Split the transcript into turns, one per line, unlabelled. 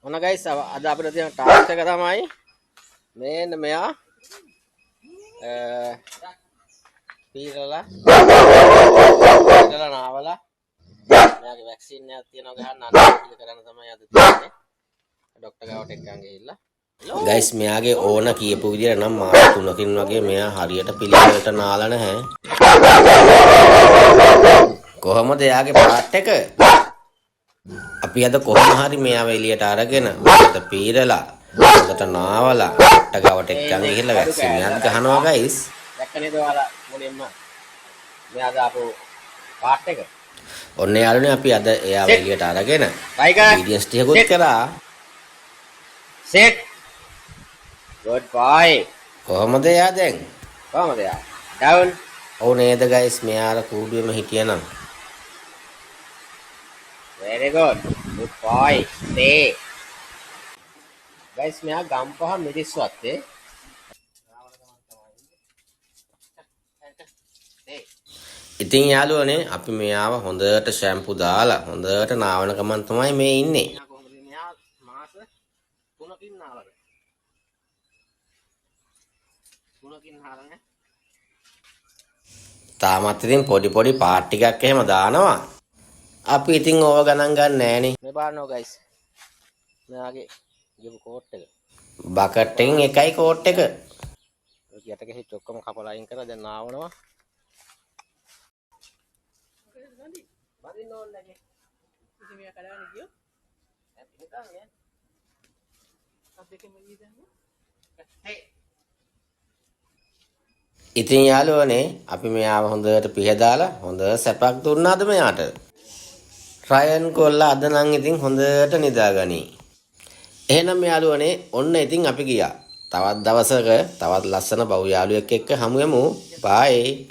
ඔන්න ගයිස් අද අපිට තියෙන ටාස්ක් එක තමයි මේන්න මෙයා පීරලා නාවලා මෙයාගේ වැක්සින් එකක් තියෙනවා ගහන්න අනිත් කරන්න තමයි අද තියෙන්නේ ડોක්ටර් ගාවට එක්කන් ගිහිල්ලා ගයිස් මෙයාගේ ඕන කියපු විදිහට නම් මාස 3කින් වගේ මෙයා හරියට පිළිවෙලට නාලා නැහැ කොහමද එයාගේ පාට් එක අපි අද කොහොම හරි මෙයාව එළියට අරගෙන අද පීරලා අදට නාවලා ටගාවට එක්කන් ගිහිල්ලා වැක්සින් එකක් ගහනවා ගයිස් දැක්ක නේද ඔයාලා මුලින්ම මෙයා දාපු පාට් එක ඔන්න යාළුවනේ අපි අද එයාව එළියට අරගෙන වීඩියෝස් ටිකකුත් කරා සෙට් good boy කොහමද එයා දැන් කොහමද එයා down ඔව් නේද ගයිස් මෙයාලා කූඩුවෙම හිටියනම් very good boy stay guys මෙයා ගම්පහ මිරිස්වත්තේ ඉතින් යාළුවනේ අපි මෙයාව හොඳට ෂැම්පු දාලා හොඳට නාවන ගමන් තමයි මේ ඉන්නේ කොහොමද මෙයා මාස 3කින් නාවද 3කින් නාවනේ තාමත් ඉතින් පොඩි පාට් ටිකක් එහෙම දානවා අපි ඉතින් ඕව ගණන් ගන්න නෑනේ මේ බලන්නෝ ගයිස් මෙයාගේ ගිහපු කෝට් එක බකට් එකෙන් එකයි කෝට් එක යට ගිහින් ඔක්කොම කපලා අයින් කරලා දැන් නාවනවා බඳින්න ඕනේ නැහැ ඉතින් මෙයා කඩාගෙන ගියෝ නිකන් ඈ අපේකම ගියදන්නේ හේ ඉතින් යාළුවනේ අපි මෙයාව හොඳට පිහදාලා හොඳ සැපක් දුන්නාද මෙයාට රයන් කොල්ලා අද නම් ඉතින් හොඳට නිදාගනි. එහෙනම් යාළුවනේ ඔන්න ඉතින් අපි ගියා. තවත් දවසක තවත් ලස්සන බහු යාළුවෙක් එක්ක හමු යමු. බයි.